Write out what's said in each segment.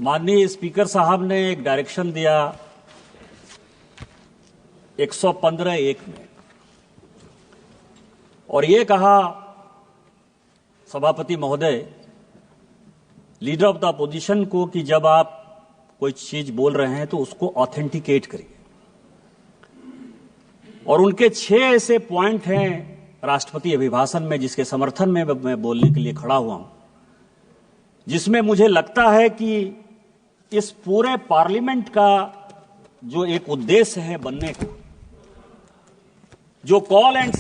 माननीय स्पीकर साहब ने एक डायरेक्शन दिया 115(1) में और ये कहा सभापति महोदय लीडर ऑफ द अपोजिशन को कि जब आप कोई चीज बोल रहे हैं तो उसको ऑथेंटिकेट करिए। और उनके 6 ऐसे पॉइंट हैं राष्ट्रपति अभिभाषण में जिसके समर्थन में मैं बोलने के लिए खड़ा हुआ हूं, जिसमें मुझे लगता है कि इस पूरे पार्लियामेंट का जो एक उद्देश्य है बनने का, जो कॉल एंड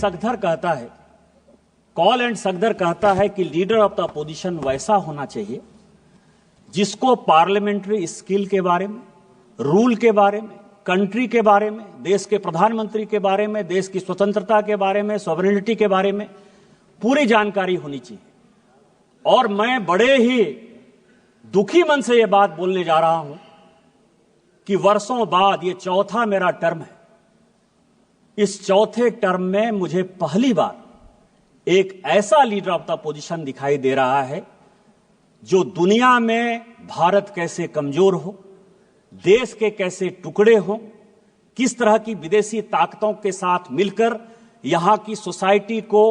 सगदर कहता है कि लीडर ऑफ द अपोजिशन वैसा होना चाहिए जिसको पार्लियामेंट्री स्किल के बारे में, रूल के बारे में, कंट्री के बारे में, देश के प्रधानमंत्री के बारे में, देश की स्वतंत्रता के बारे में, सॉवरेनिटी के बारे में पूरी जानकारी होनी चाहिए। और मैं बड़े ही दुखी मन से यह बात बोलने जा रहा हूं कि वर्षों बाद ये चौथा मेरा टर्म है। इस चौथे टर्म में मुझे पहली बार एक ऐसा लीडर ऑफ द अपोजिशन दिखाई दे रहा है जो दुनिया में भारत कैसे कमजोर हो, देश के कैसे टुकड़े हो, किस तरह की विदेशी ताकतों के साथ मिलकर यहां की सोसाइटी को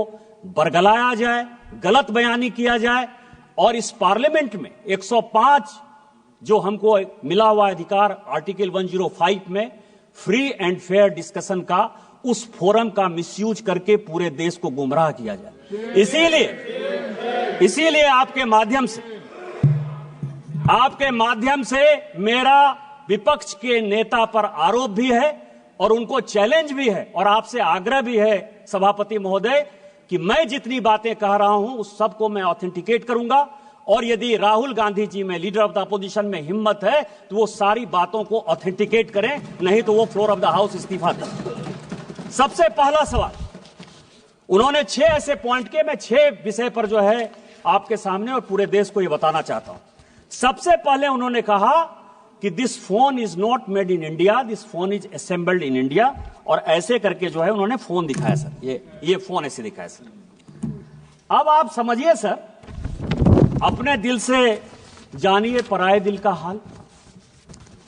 बरगलाया जाए, गलत बयानी किया जाए। और इस पार्लियामेंट में 105 जो हमको मिला हुआ अधिकार आर्टिकल 105 में फ्री एंड फेयर डिस्कशन का, उस फोरम का मिसयूज करके पूरे देश को गुमराह किया जाए। इसीलिए आपके माध्यम से मेरा विपक्ष के नेता पर आरोप भी है और उनको चैलेंज भी है और आपसे आग्रह भी है सभापति महोदय कि मैं जितनी बातें कह रहा हूं उस सबको मैं ऑथेंटिकेट करूंगा। और यदि राहुल गांधी जी में, लीडर ऑफ द अपोजिशन में हिम्मत है तो वो सारी बातों को ऑथेंटिकेट करें, नहीं तो वो फ्लोर ऑफ द हाउस इस्तीफा दें। सबसे पहला सवाल, उन्होंने 6 ऐसे पॉइंट के, मैं 6 विषय पर जो है आपके सामने और पूरे देश को ये बताना चाहता हूं। सबसे पहले उन्होंने कहा कि this phone is not made in India, this phone is assembled in India. और ऐसे करके जो है उन्होंने फोन दिखाया सर, ये फोन ऐसे दिखाया सर। अब आप समझिए सर, अपने दिल से जानिए पराये दिल का हाल।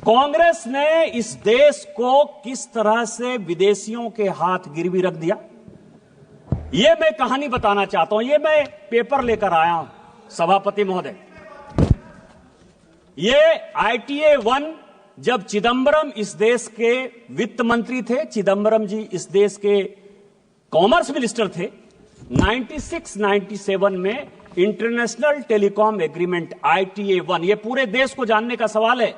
कांग्रेस ने इस देश को किस तरह से विदेशियों के हाथ गिरवी रख दिया, ये मैं कहानी बताना चाहता हूं। ये मैं पेपर लेकर आया हूं सभापति महोदय। ये ITA 1 जब चिदंबरम इस देश के वित्त मंत्री थे, चिदंबरम जी इस देश के कॉमर्स मिनिस्टर थे, 96-97 में इंटरनेशनल टेलीकॉम एग्रीमेंट ITA 1, ये पूरे देश को जानने का सवाल है।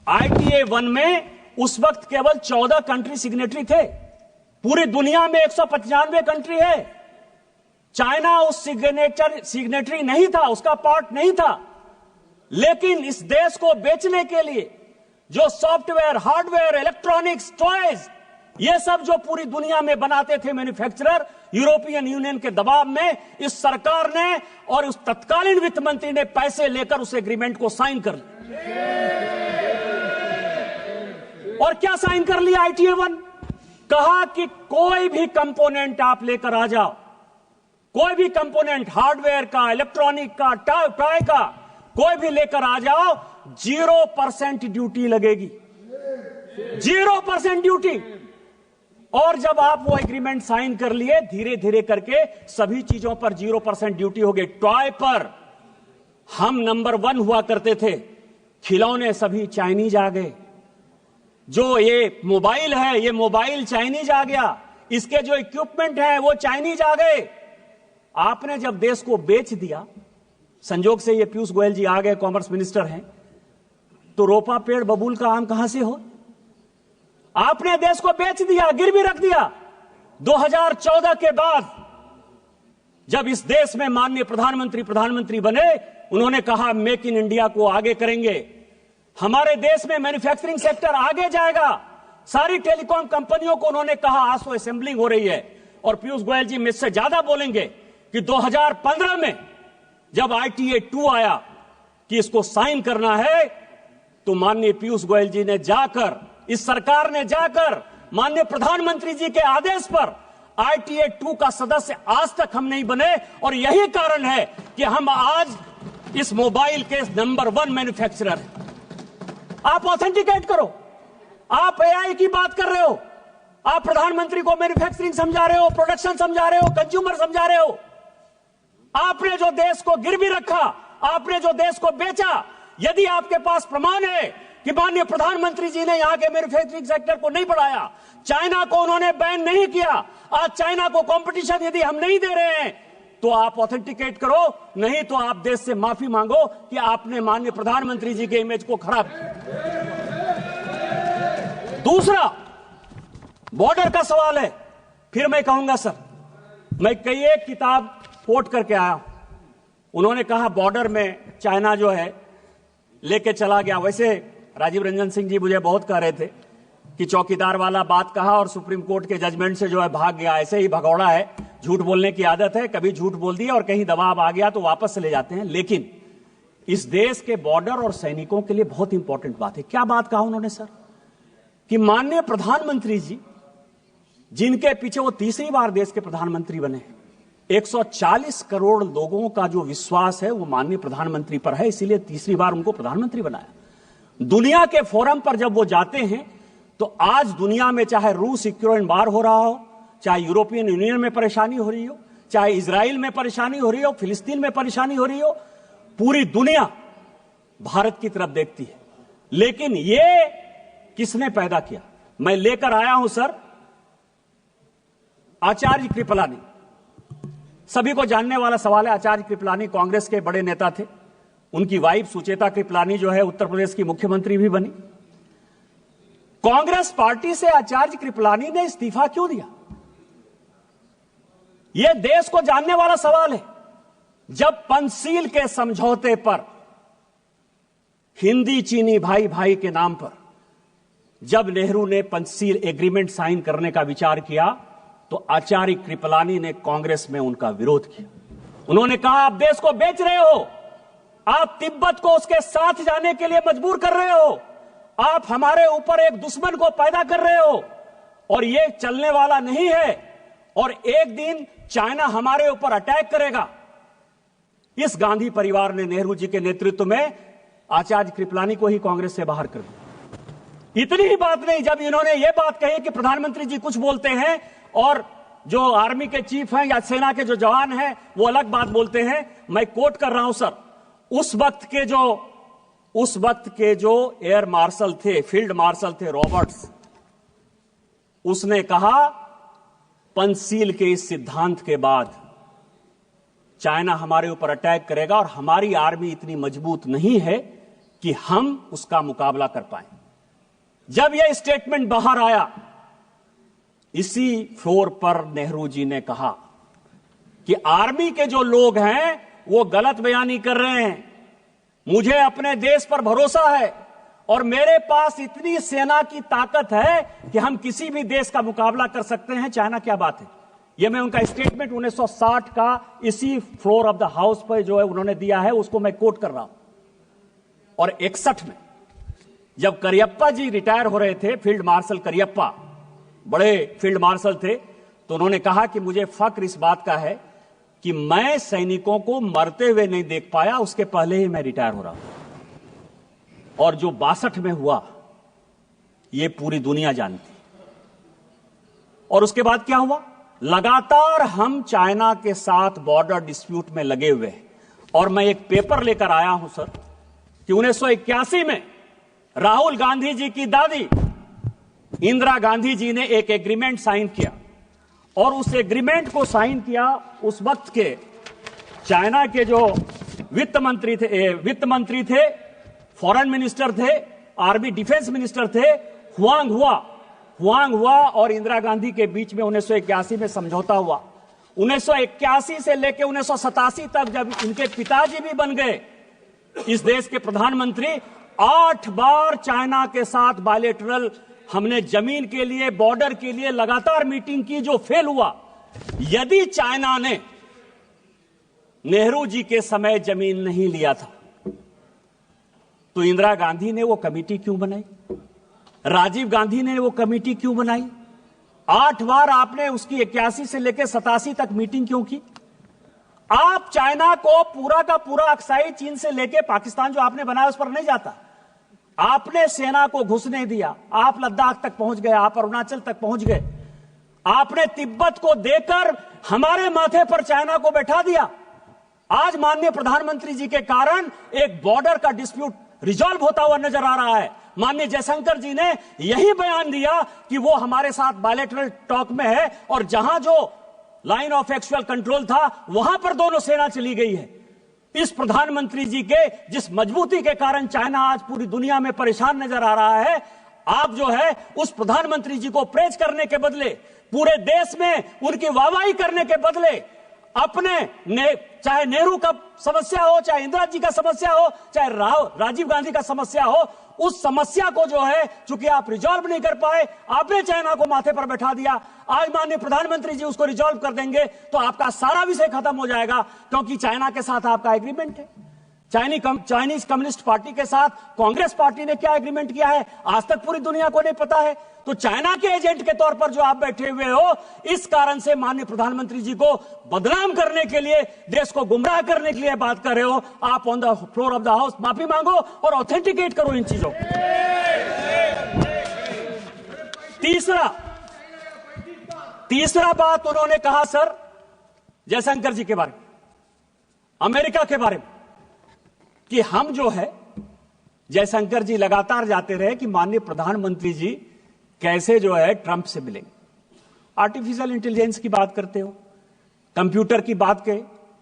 ITA 1 में उस वक्त केवल 14 कंट्री सिग्नेटरी थे। पूरी दुनिया में 195 कंट्री है। चाइना उस सिग्नेटरी नहीं था, उसका पार्ट नहीं था। लेकिन इस देश को बेचने के लिए जो सॉफ्टवेयर, हार्डवेयर, इलेक्ट्रॉनिक्स, टॉयज, ये सब जो पूरी दुनिया में बनाते थे मैन्युफैक्चरर, यूरोपियन यूनियन के दबाव में इस सरकार ने और उस तत्कालीन वित्त मंत्री ने पैसे लेकर उस एग्रीमेंट को साइन कर लिया। और क्या साइन कर लिया ITA 1? कहा कि कोई भी कंपोनेंट आप लेकर आ जाओ, कोई भी कंपोनेंट हार्डवेयर का, इलेक्ट्रॉनिक का, टॉय का, कोई भी लेकर आ जाओ, 0% ड्यूटी लगेगी, 0% ड्यूटी। और जब आप वो एग्रीमेंट साइन कर लिए, धीरे धीरे करके सभी चीजों पर 0% ड्यूटी हो गई। टॉय पर हम नंबर 1 हुआ करते थे, खिलौने सभी चाइनीज आ गए। जो ये मोबाइल है, ये मोबाइल चाइनीज आ गया, इसके जो इक्विपमेंट है वो चाइनीज आ गए। आपने जब देश को बेच दिया, संजोग से ये पीयूष गोयल जी आ गए, कॉमर्स मिनिस्टर हैं, तो रोपा पेड़ बबूल का आम कहां से हो? आपने देश को बेच दिया, गिरवी रख दिया। 2014 के बाद जब इस देश में माननीय प्रधानमंत्री बने, उन्होंने कहा मेक इन इंडिया को आगे करेंगे, हमारे देश में मैन्युफैक्चरिंग सेक्टर आगे जाएगा। सारी टेलीकॉम कंपनियों को उन्होंने कहा आज तो असेंबलिंग हो रही है। और पीयूष गोयल जी मुझसे ज्यादा बोलेंगे कि 2015 में जब ITA 2 आया कि इसको साइन करना है, तो माननीय पीयूष गोयल जी ने जाकर, इस सरकार ने जाकर माननीय प्रधानमंत्री जी के आदेश पर ITA 2 का सदस्य आज तक हम नहीं बने। और यही कारण है कि हम आज इस मोबाइल के नंबर 1 मैन्युफैक्चरर हैं। आप ऑथेंटिकेट करो। आप एआई की बात कर रहे हो, आप प्रधानमंत्री को मैन्युफैक्चरिंग समझा रहे हो, प्रोडक्शन समझा रहे हो, कंज्यूमर समझा रहे हो। आपने जो देश को गिरवी रखा, आपने जो देश को बेचा, यदि आपके पास प्रमाण है कि माननीय प्रधानमंत्री जी ने यहां के मैन्युफैक्चरिंग सेक्टर को नहीं बढ़ाया, चाइना को उन्होंने बैन नहीं किया, आज चाइना को कंपटीशन यदि हम नहीं दे रहे हैं, तो आप ऑथेंटिकेट करो, नहीं तो आप देश से माफी मांगो कि आपने माननीय प्रधानमंत्री जी के इमेज को खराब किया। दूसरा बॉर्डर का सवाल है। फिर मैं कहूंगा सर, मैं कई एक किताब कोट करके आया, उन्होंने कहा बॉर्डर में चाइना जो है लेके चला गया। वैसे राजीव रंजन सिंह जी मुझे बहुत कह रहे थे कि चौकीदार वाला बात कहा और सुप्रीम कोर्ट के जजमेंट से जो है भाग गया। ऐसे ही भगौड़ा है, झूठ बोलने की आदत है, कभी झूठ बोल दिया और कहीं दबाव आ गया तो वापस चले जाते हैं। लेकिन इस देश के बॉर्डर और सैनिकों के लिए बहुत इंपॉर्टेंट बात है। क्या बात कहा उन्होंने सर, कि माननीय प्रधानमंत्री जी, जिनके पीछे वो तीसरी बार देश के प्रधानमंत्री बने, 140 करोड़ लोगों का जो विश्वास है वो माननीय प्रधानमंत्री पर है, इसीलिए तीसरी बार उनको प्रधानमंत्री बनाया। दुनिया के फोरम पर जब वो जाते हैं तो आज दुनिया में चाहे रूस यूक्रेन वार हो रहा हो, चाहे यूरोपियन यूनियन में परेशानी हो रही हो, चाहे इजराइल में परेशानी हो रही हो, फिलिस्तीन में परेशानी हो रही हो, पूरी दुनिया भारत की तरफ देखती है। लेकिन ये किसने पैदा किया? मैं लेकर आया हूं सर आचार्य कृपलानी। सभी को जानने वाला सवाल है, आचार्य कृपलानी कांग्रेस के बड़े नेता थे। उनकी वाइफ सुचेता कृपलानी जो है उत्तर प्रदेश की मुख्यमंत्री भी बनी। कांग्रेस पार्टी से आचार्य कृपलानी ने इस्तीफा क्यों दिया? यह देश को जानने वाला सवाल है। जब पंचशील के समझौते पर, हिंदी चीनी भाई भाई के नाम पर, जब नेहरू ने पंचशील एग्रीमेंट साइन करने का विचार किया तो आचार्य कृपलानी ने कांग्रेस में उनका विरोध किया। उन्होंने कहा आप देश को बेच रहे हो, आप तिब्बत को उसके साथ जाने के लिए मजबूर कर रहे हो, आप हमारे ऊपर एक दुश्मन को पैदा कर रहे हो और यह चलने वाला नहीं है और एक दिन चाइना हमारे ऊपर अटैक करेगा। इस गांधी परिवार ने नेहरू जी के नेतृत्व में आचार्य कृपलानी को ही कांग्रेस से बाहर कर दिया। इतनी ही बात नहीं, जब इन्होंने यह बात कही कि प्रधानमंत्री जी कुछ बोलते हैं और जो आर्मी के चीफ हैं या सेना के जो जवान हैं वो अलग बात बोलते हैं, मैं कोट कर रहा हूं सर, उस वक्त के जो एयर मार्शल थे, फील्ड मार्शल थे रॉबर्ट्स, उसने कहा पंचशील के इस सिद्धांत के बाद चाइना हमारे ऊपर अटैक करेगा और हमारी आर्मी इतनी मजबूत नहीं है कि हम उसका मुकाबला कर पाए। जब यह स्टेटमेंट बाहर आया, इसी फ्लोर पर नेहरू जी ने कहा कि आर्मी के जो लोग हैं वो गलत बयानी कर रहे हैं, मुझे अपने देश पर भरोसा है और मेरे पास इतनी सेना की ताकत है कि हम किसी भी देश का मुकाबला कर सकते हैं, चाइना क्या बात है। यह मैं उनका स्टेटमेंट 1960 का इसी फ्लोर ऑफ द हाउस पर जो है उन्होंने दिया है, उसको मैं कोट कर रहा हूं। और 61 में जब करियप्पा जी रिटायर हो रहे थे, फील्ड मार्शल करियप्पा बड़े फील्ड मार्शल थे, तो उन्होंने कहा कि मुझे फक्र इस बात का है कि मैं सैनिकों को मरते हुए नहीं देख पाया, उसके पहले ही मैं रिटायर हो रहा हूं। और जो 62 में हुआ यह पूरी दुनिया जानती। और उसके बाद क्या हुआ? लगातार हम चाइना के साथ बॉर्डर डिस्प्यूट में लगे हुए हैं। और मैं एक पेपर लेकर आया हूं सर कि 1981 में राहुल गांधी जी की दादी इंदिरा गांधी जी ने एक एग्रीमेंट साइन किया और उस एग्रीमेंट को साइन किया उस वक्त के चाइना के जो वित्त मंत्री थे, फॉरेन मिनिस्टर थे, आर्मी डिफेंस मिनिस्टर थे, हुआंग हुआ और इंदिरा गांधी के बीच में 1981 में समझौता हुआ। 1981 से लेकर 1987 तक जब इनके पिताजी भी बन गए इस देश के प्रधानमंत्री, 8 बार चाइना के साथ बायलैटरल हमने जमीन के लिए, बॉर्डर के लिए लगातार मीटिंग की, जो फेल हुआ। यदि चाइना ने नेहरू जी के समय जमीन नहीं लिया था तो इंदिरा गांधी ने वो कमेटी क्यों बनाई? राजीव गांधी ने वो कमेटी क्यों बनाई? 8 बार आपने उसकी 81 से लेकर 87 तक मीटिंग क्यों की? आप चाइना को पूरा का पूरा अक्साई चीन से लेकर पाकिस्तान जो आपने बनाया उस पर नहीं जाता। आपने सेना को घुसने दिया, आप लद्दाख तक पहुंच गए, आप अरुणाचल तक पहुंच गए, आपने तिब्बत को देकर हमारे माथे पर चाइना को बैठा दिया। आज माननीय प्रधानमंत्री जी के कारण एक बॉर्डर का डिस्प्यूट रिजॉल्व होता हुआ नजर आ रहा है। माननीय जयशंकर जी ने यही बयान दिया कि वो हमारे साथ बायलैटरल टॉक में है और जहां जो लाइन ऑफ एक्चुअल कंट्रोल था वहां पर दोनों सेना चली गई है। इस प्रधानमंत्री जी के जिस मजबूती के कारण चाइना आज पूरी दुनिया में परेशान नजर आ रहा है, आप जो है उस प्रधानमंत्री जी को प्रेज करने के बदले, पूरे देश में उनकी वाहवाही करने के बदले अपने चाहे नेहरू का समस्या हो, चाहे इंदिरा जी का समस्या हो, चाहे राजीव गांधी का समस्या हो, उस समस्या को जो है चूंकि आप रिजॉल्व नहीं कर पाए, आपने चाइना को माथे पर बैठा दिया। आज माननीय प्रधानमंत्री जी उसको रिजॉल्व कर देंगे तो आपका सारा विषय खत्म हो जाएगा, क्योंकि चाइना के साथ आपका एग्रीमेंट है। चाइनीज कम्युनिस्ट पार्टी के साथ कांग्रेस पार्टी ने क्या एग्रीमेंट किया है आज तक पूरी दुनिया को नहीं पता है। तो चाइना के एजेंट के तौर पर जो आप बैठे हुए हो, इस कारण से माननीय प्रधानमंत्री जी को बदनाम करने के लिए, देश को गुमराह करने के लिए बात कर रहे हो। आप on the floor of the house माफी मांगो और ऑथेंटिकेट करो इन चीजों को। तीसरा बात उन्होंने कहा सर जयशंकर जी के बारे में, अमेरिका के बारे में, कि हम जो है, जयशंकर जी लगातार जाते रहे कि माननीय प्रधानमंत्री जी कैसे जो है ट्रंप से मिलेंगे। आर्टिफिशियल इंटेलिजेंस की बात करते हो, कंप्यूटर की बात के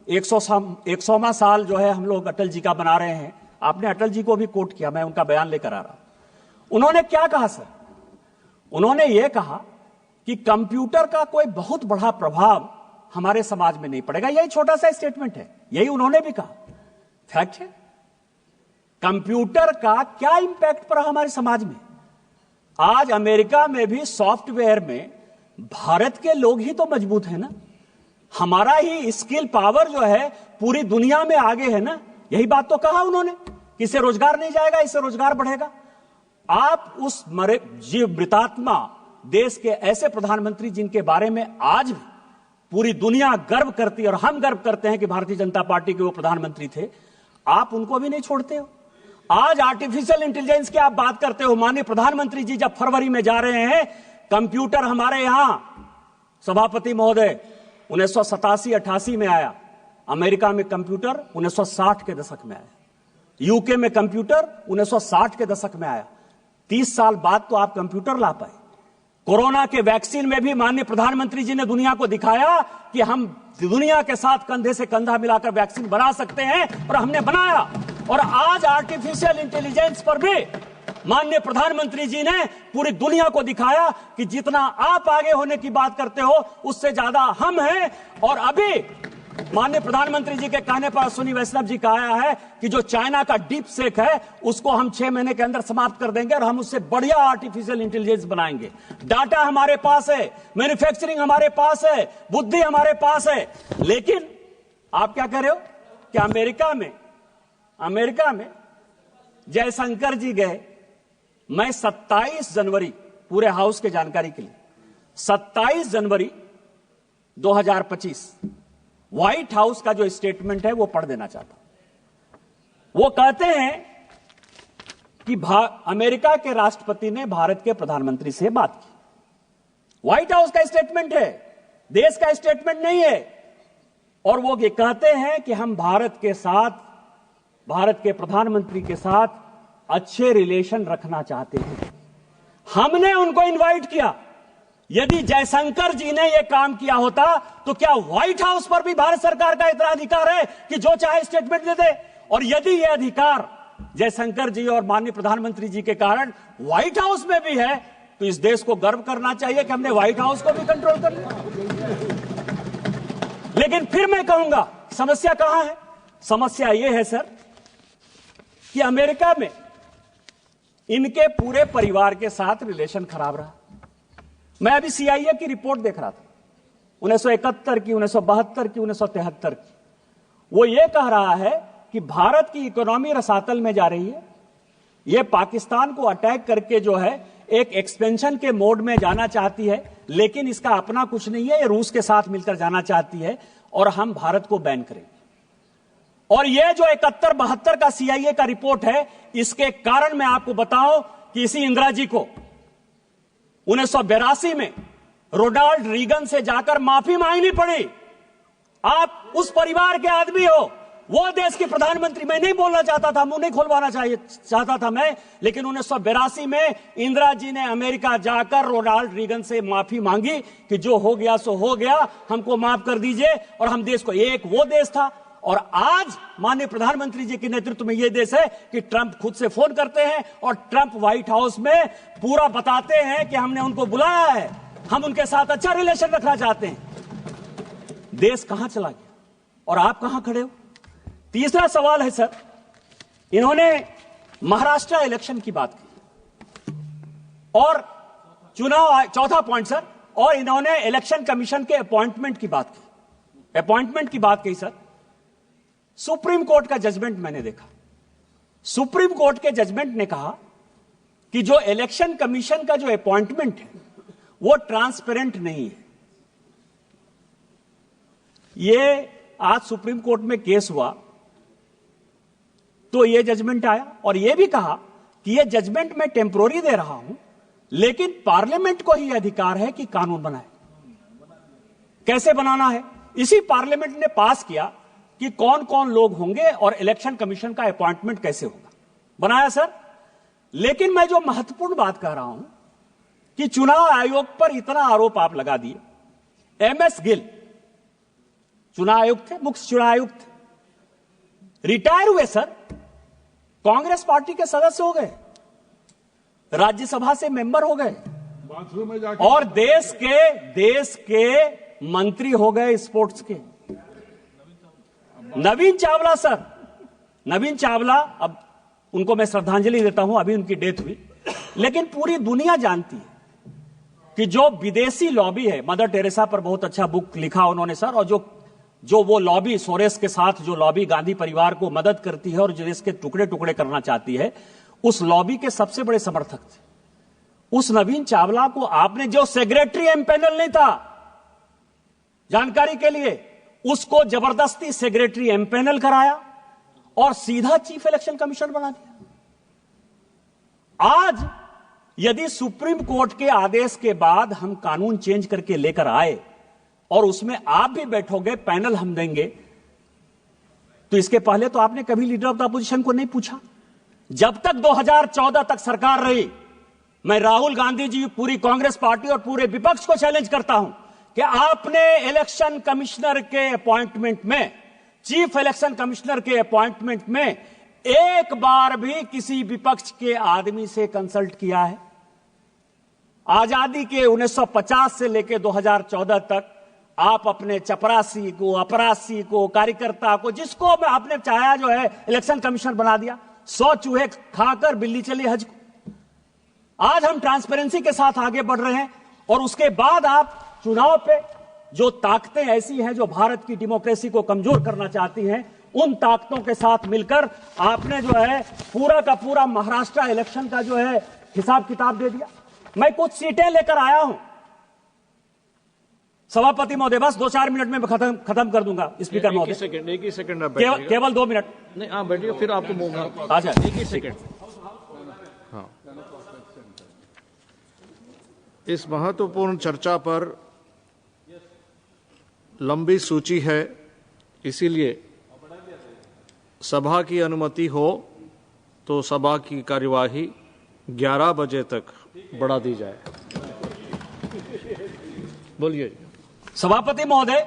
100वां साल जो है हम लोग अटल जी का बना रहे हैं। आपने अटल जी को भी कोट किया, मैं उनका बयान लेकर आ रहा हूं। उन्होंने क्या कहा सर? उन्होंने यह कहा कि कंप्यूटर का कोई बहुत बड़ा प्रभाव हमारे समाज में नहीं पड़ेगा। यही छोटा सा स्टेटमेंट है, यही उन्होंने भी कहा। फैक्ट है, कंप्यूटर का क्या इंपैक्ट पड़ा हमारे समाज में। आज अमेरिका में भी सॉफ्टवेयर में भारत के लोग ही तो मजबूत है ना, हमारा ही स्किल पावर जो है पूरी दुनिया में आगे है ना। यही बात तो कहा उन्होंने कि इससे रोजगार नहीं जाएगा, इससे रोजगार बढ़ेगा। आप उस मृतात्मा देश के ऐसे प्रधानमंत्री जिनके बारे में आज भी पूरी दुनिया गर्व करती है और हम गर्व करते हैं कि भारतीय जनता पार्टी के वो प्रधानमंत्री थे, आप उनको भी नहीं छोड़ते हो। आज आर्टिफिशियल इंटेलिजेंस की आप बात करते हो। माननीय प्रधानमंत्री जी जब फरवरी में जा रहे हैं, कंप्यूटर हमारे यहां सभापति महोदय 1987-88 में आया, अमेरिका में कंप्यूटर 1960 के दशक में आया, यूके में कंप्यूटर 1960 के दशक में आया। 30 साल बाद तो आप कंप्यूटर ला पाए। कोरोना के वैक्सीन में भी माननीय प्रधानमंत्री जी ने दुनिया को दिखाया कि हम दुनिया के साथ कंधे से कंधा मिलाकर वैक्सीन बना सकते हैं, और हमने बनाया। और आज आर्टिफिशियल इंटेलिजेंस पर भी माननीय प्रधानमंत्री जी ने पूरी दुनिया को दिखाया कि जितना आप आगे होने की बात करते हो उससे ज्यादा हम हैं। और अभी माननीय प्रधानमंत्री जी के कहने पर अश्विनी वैष्णव जी का आया है कि जो चाइना का डीप सेक है उसको हम 6 महीने के अंदर समाप्त कर देंगे और हम उससे बढ़िया आर्टिफिशियल इंटेलिजेंस बनाएंगे। डाटा हमारे पास है, मैन्युफैक्चरिंग हमारे पास है, बुद्धि हमारे पास है। लेकिन आप क्या कर रहे हो कि अमेरिका में जयशंकर जी गए। मैं 27 जनवरी, पूरे हाउस के जानकारी के लिए, 27 जनवरी 2025 व्हाइट हाउस का जो स्टेटमेंट है वो पढ़ देना चाहता हूं। वो कहते हैं कि अमेरिका के राष्ट्रपति ने भारत के प्रधानमंत्री से बात की। व्हाइट हाउस का स्टेटमेंट है, देश का स्टेटमेंट नहीं है। और वो ये कहते हैं कि हम भारत के प्रधानमंत्री के साथ अच्छे रिलेशन रखना चाहते हैं। हमने उनको इनवाइट किया। यदि जयशंकर जी ने यह काम किया होता तो क्या व्हाइट हाउस पर भी भारत सरकार का इतना अधिकार है कि जो चाहे स्टेटमेंट दे दे? और यदि यह अधिकार जयशंकर जी और माननीय प्रधानमंत्री जी के कारण व्हाइट हाउस में भी है, तो इस देश को गर्व करना चाहिए कि हमने व्हाइट हाउस को भी कंट्रोल कर लिया। लेकिन फिर मैं कहूंगा समस्या कहां है? समस्या यह है सर कि अमेरिका में इनके पूरे परिवार के साथ रिलेशन खराब रहा। मैं अभी सीआईए की रिपोर्ट देख रहा था, 1971 की, 1972 की, 1973 की। वो ये कह रहा है कि भारत की इकोनॉमी रसातल में जा रही है। ये पाकिस्तान को अटैक करके जो है एक एक्सपेंशन के मोड में जाना चाहती है, लेकिन इसका अपना कुछ नहीं है। ये रूस के साथ मिलकर जाना चाहती है और हम भारत को बैन करेंगे। और ये जो 71-72 का CIA का रिपोर्ट है, इसके कारण मैं आपको बताऊं कि इसी इंदिरा जी को 1982 में रोनाल्ड रीगन से जाकर माफी मांगनी पड़ी। आप उस परिवार के आदमी हो, वो देश के प्रधानमंत्री। मैं नहीं बोलना चाहता था, मुंह नहीं खोलवाना चाहता था मैं, लेकिन 1982 में इंदिरा जी ने अमेरिका जाकर रोनाल्ड रीगन से माफी मांगी कि जो हो गया सो हो गया, हमको माफ कर दीजिए। और हम देश को, एक वो देश था और आज माननीय प्रधानमंत्री जी के नेतृत्व में यह देश है कि ट्रंप खुद से फोन करते हैं और ट्रंप व्हाइट हाउस में पूरा बताते हैं कि हमने उनको बुलाया है, हम उनके साथ अच्छा रिलेशन रखना चाहते हैं। देश कहां चला गया और आप कहां खड़े हो? तीसरा सवाल है सर, इन्होंने महाराष्ट्र इलेक्शन की बात की और चुनाव, चौथा पॉइंट सर, और इन्होंने इलेक्शन कमीशन के अपॉइंटमेंट की बात की, अपॉइंटमेंट की बात की सर। सुप्रीम कोर्ट का जजमेंट मैंने देखा, सुप्रीम कोर्ट के जजमेंट ने कहा कि जो इलेक्शन कमीशन का जो अपॉइंटमेंट है वो ट्रांसपेरेंट नहीं है। ये आज सुप्रीम कोर्ट में केस हुआ तो ये जजमेंट आया और ये भी कहा कि ये जजमेंट मैं टेम्पोररी दे रहा हूं, लेकिन पार्लियामेंट को ही अधिकार है कि कानून बनाए। कैसे बनाना है, इसी पार्लियामेंट ने पास किया कि कौन कौन लोग होंगे और इलेक्शन कमीशन का अपॉइंटमेंट कैसे होगा, बनाया सर। लेकिन मैं जो महत्वपूर्ण बात कह रहा हूं कि चुनाव आयोग पर इतना आरोप आप लगा दिए। MS गिल चुनाव आयुक्त थे, मुख्य चुनाव आयुक्त थे, रिटायर हुए सर, कांग्रेस पार्टी के सदस्य हो गए, राज्यसभा से मेंबर हो गए और देश के मंत्री हो गए स्पोर्ट्स के। नवीन चावला सर, नवीन चावला, अब उनको मैं श्रद्धांजलि देता हूं, अभी उनकी डेथ हुई, लेकिन पूरी दुनिया जानती है कि जो विदेशी लॉबी है, मदर टेरेसा पर बहुत अच्छा बुक लिखा उन्होंने सर, और जो वो लॉबी सोरेस के साथ जो लॉबी गांधी परिवार को मदद करती है और जो इसके टुकड़े टुकड़े करना चाहती है, उस लॉबी के सबसे बड़े समर्थक थे। उस नवीन चावला को आपने, जो सेक्रेटरी एमपैनल नहीं था, जानकारी के लिए, उसको जबरदस्ती सेक्रेटरी एमपैनल कराया और सीधा चीफ इलेक्शन कमिश्नर बना दिया। आज यदि सुप्रीम कोर्ट के आदेश के बाद हम कानून चेंज करके लेकर आए और उसमें आप भी बैठोगे, पैनल हम देंगे, तो इसके पहले तो आपने कभी लीडर ऑफ द अपोजिशन को नहीं पूछा। जब तक 2014 तक सरकार रही, मैं राहुल गांधी जी, पूरी कांग्रेस पार्टी और पूरे विपक्ष को चैलेंज करता हूं कि आपने इलेक्शन कमिश्नर के अपॉइंटमेंट में, चीफ इलेक्शन कमिश्नर के अपॉइंटमेंट में एक बार भी किसी विपक्ष के आदमी से कंसल्ट किया है? आजादी के 1950 से लेकर 2014 तक आप अपने चपरासी को, अपरासी को, कार्यकर्ता को, जिसको आपने चाहा जो है इलेक्शन कमिश्नर बना दिया। 100 चूहे खाकर बिल्ली चली हज को। आज हम ट्रांसपेरेंसी के साथ आगे बढ़ रहे हैं और उसके बाद आप चुनाव पे जो ताकतें ऐसी हैं जो भारत की डेमोक्रेसी को कमजोर करना चाहती हैं, उन ताकतों के साथ मिलकर आपने जो है पूरा का पूरा महाराष्ट्र इलेक्शन का जो है हिसाब किताब दे दिया। मैं कुछ सीटें लेकर आया हूं सभापति महोदय, बस 2-4 मिनट में खत्म कर दूंगा। स्पीकर महोदय, एक ही सेकंड केवल 2 मिनट। नहीं, आप बैठिए, फिर आपको अच्छा, एक ही सेकंड। हाँ, इस महत्वपूर्ण चर्चा पर लंबी सूची है, इसीलिए सभा की अनुमति हो तो सभा की कार्यवाही 11 बजे तक बढ़ा दी जाए। बोलिए सभापति महोदय,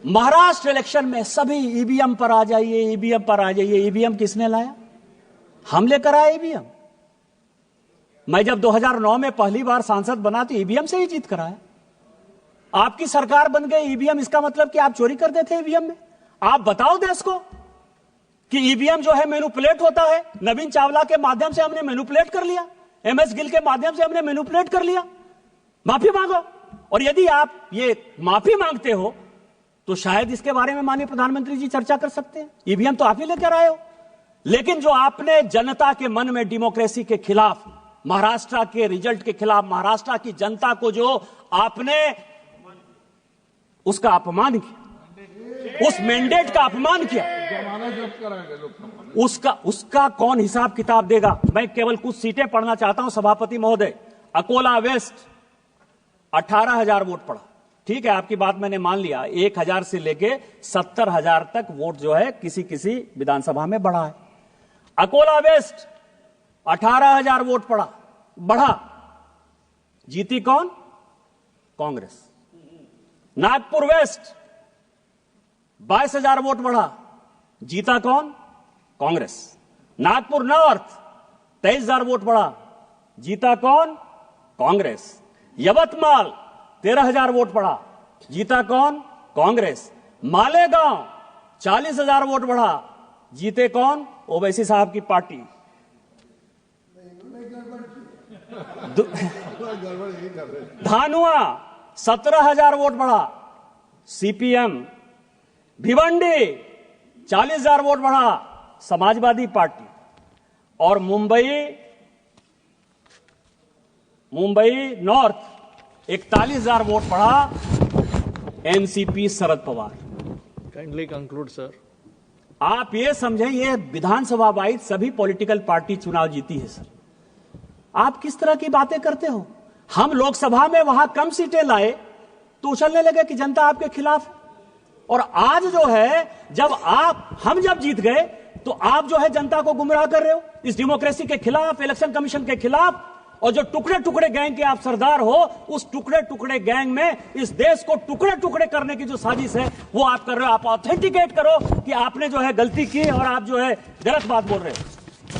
महाराष्ट्र इलेक्शन में सभी ईवीएम पर आ जाइए, ईवीएम पर आ जाइए। ईवीएम किसने लाया? हम लेकर आए ईवीएम। मैं जब 2009 में पहली बार सांसद बना तो ईवीएम से ही जीत कर आया। आपकी सरकार बन गई ईवीएम, इसका मतलब कि आप चोरी कर देते ईवीएम में? आप बताओ देश को कि ईवीएम जो है मैनिपुलेट होता है। नवीन चावला के माध्यम से हमने मैनिपुलेट कर लिया, MS गिल के माध्यम से हमने मैनिपुलेट कर लिया। माफी मांगो, और यदि आप ये माफी मांगते हो तो शायद इसके बारे में माननीय प्रधानमंत्री जी चर्चा कर सकते हैं। ईवीएम तो आप ही लेकर आए हो, लेकिन जो आपने जनता के मन में डेमोक्रेसी के खिलाफ, महाराष्ट्र के रिजल्ट के खिलाफ, महाराष्ट्र की जनता को जो आपने उसका अपमान किया, उस मैंडेट का अपमान किया, उसका कौन हिसाब किताब देगा? मैं केवल कुछ सीटें पढ़ना चाहता हूं सभापति महोदय। अकोला वेस्ट 18,000 वोट पड़ा, ठीक है, आपकी बात मैंने मान लिया। 1,000 से लेके 70,000 तक वोट जो है किसी किसी विधानसभा में बढ़ा है। अकोला वेस्ट 18,000 वोट बढ़ा, जीती कौन? कांग्रेस। नागपुर वेस्ट 22,000 वोट बढ़ा, जीता कौन? कांग्रेस। नागपुर नॉर्थ 23,000 वोट बढ़ा, जीता कौन? कांग्रेस। यवतमाल 13,000 वोट बढ़ा, जीता कौन? कांग्रेस। मालेगांव 40,000 वोट बढ़ा, जीते कौन? ओवैसी साहब की पार्टी। धानुआ 17,000 वोट बढ़ा, सीपीएम। भिवंडी 40,000 वोट बढ़ा, समाजवादी पार्टी। और मुंबई नॉर्थ 41,000 वोट बढ़ा, NCP Sharad Pawar. Kindly conclude sir. आप ये समझें, ये विधानसभा वाइज सभी पॉलिटिकल पार्टी चुनाव जीती है सर। आप किस तरह की बातें करते हो? हम लोकसभा में वहां कम सीटें लाए तो उछलने लगे कि जनता आपके खिलाफ है। और आज जो है, हम जब जीत गए तो आप जो है जनता को गुमराह कर रहे हो इस डेमोक्रेसी के खिलाफ, इलेक्शन कमीशन के खिलाफ। और जो टुकड़े टुकड़े गैंग के आप सरदार हो, उस टुकड़े टुकड़े गैंग में इस देश को टुकड़े टुकड़े करने की जो साजिश है वो आप कर रहे हो। आप ऑथेंटिकेट करो कि आपने जो है गलती की और आप जो है गलत बात बोल रहे हो।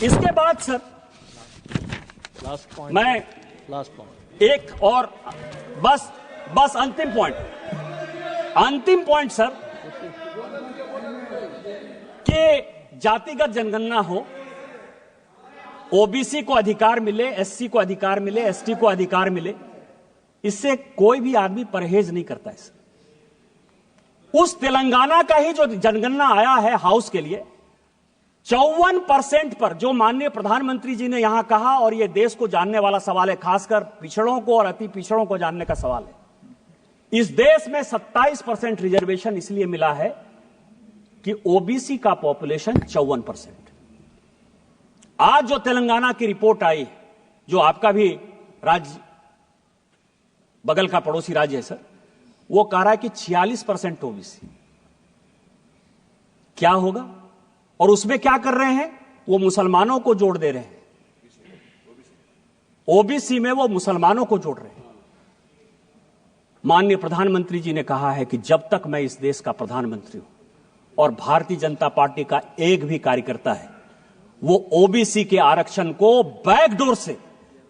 इसके बाद सर लास्ट पॉइंट, मैं लास्ट पॉइंट एक और बस अंतिम पॉइंट सर, कि जातिगत जनगणना हो, ओबीसी को अधिकार मिले, एससी को अधिकार मिले, एसटी को अधिकार मिले, इससे कोई भी आदमी परहेज नहीं करता है सर। उस तेलंगाना का ही जो जनगणना आया है हाउस के लिए, 54% पर जो माननीय प्रधानमंत्री जी ने यहां कहा, और यह देश को जानने वाला सवाल है, खासकर पिछड़ों को और अति पिछड़ों को जानने का सवाल है। इस देश में 27% रिजर्वेशन इसलिए मिला है कि ओबीसी का पॉपुलेशन 54%। आज जो तेलंगाना की रिपोर्ट आई, जो आपका भी राज्य बगल का पड़ोसी राज्य है सर, वो कह रहा है कि 46% ओबीसी। क्या होगा? और उसमें क्या कर रहे हैं? वो मुसलमानों को जोड़ दे रहे हैं, ओबीसी में वो मुसलमानों को जोड़ रहे हैं। माननीय प्रधानमंत्री जी ने कहा है कि जब तक मैं इस देश का प्रधानमंत्री हूं और भारतीय जनता पार्टी का एक भी कार्यकर्ता है, वो ओबीसी के आरक्षण को बैकडोर से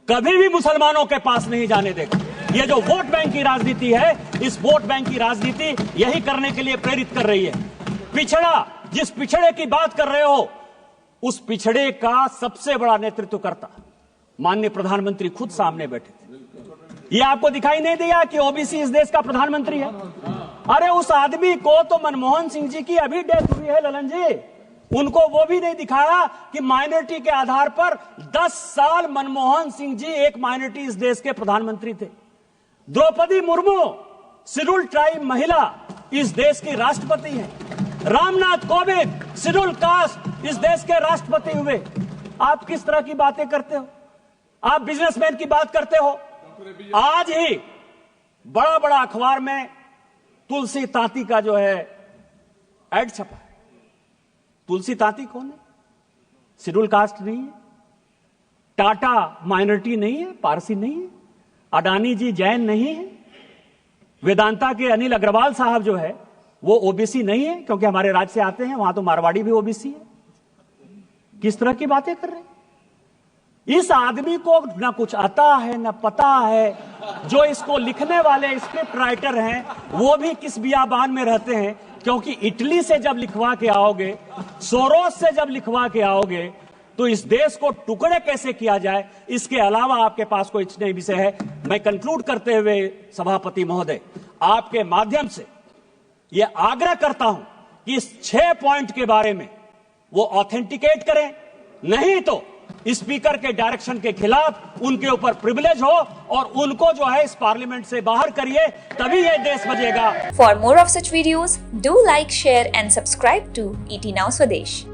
कभी भी मुसलमानों के पास नहीं जाने देगा। ये जो वोट बैंक की राजनीति है, इस वोट बैंक की राजनीति यही करने के लिए प्रेरित कर रही है। पिछड़ा, जिस पिछड़े की बात कर रहे हो, उस पिछड़े का सबसे बड़ा नेतृत्व करता माननीय प्रधानमंत्री खुद सामने बैठे थे। ये आपको दिखाई नहीं दिया कि ओबीसी इस देश का प्रधानमंत्री है? अरे उस आदमी को तो मनमोहन सिंह जी की अभी डेथ हुई है ललन जी, उनको वो भी नहीं दिखाया कि माइनॉरिटी के आधार पर 10 साल मनमोहन सिंह जी एक माइनॉरिटी इस देश के प्रधानमंत्री थे। द्रौपदी मुर्मू शेड्यूल ट्राइब महिला इस देश की राष्ट्रपति है। रामनाथ कोविंद शेड्यूल कास्ट इस देश के राष्ट्रपति हुए। आप किस तरह की बातें करते हो? आप बिजनेसमैन की बात करते हो। आज ही बड़ा बड़ा अखबार में तुलसी तांती का जो है एड छपा है। तुलसी तांती कौन है? शेड्यूल कास्ट नहीं है, टाटा माइनॉरिटी नहीं है, पारसी नहीं है, अडानी जी जैन नहीं है, वेदांता के अनिल अग्रवाल साहब जो है वो ओबीसी नहीं है, क्योंकि हमारे राज्य से आते हैं, वहां तो मारवाड़ी भी ओबीसी है। किस तरह की बातें कर रहे हैं? इस आदमी को ना कुछ आता है ना पता है। जो इसको लिखने वाले स्क्रिप्ट राइटर हैं वो भी किस बियाबान में रहते हैं, क्योंकि इटली से जब लिखवा के आओगे, सोरोस से जब लिखवा के आओगे, तो इस देश को टुकड़े कैसे किया जाए, इसके अलावा आपके पास कोई नहीं विषय है। मैं कंक्लूड करते हुए सभापति महोदय, आपके माध्यम से यह आग्रह करता हूं कि इस 6 पॉइंट के बारे में वो ऑथेंटिकेट करें, नहीं तो स्पीकर के डायरेक्शन के खिलाफ उनके ऊपर प्रिविलेज हो और उनको जो है इस पार्लियामेंट से बाहर करिए, तभी ये देश बचेगा। For more of such videos, do like, share and subscribe to ET Now Swadesh.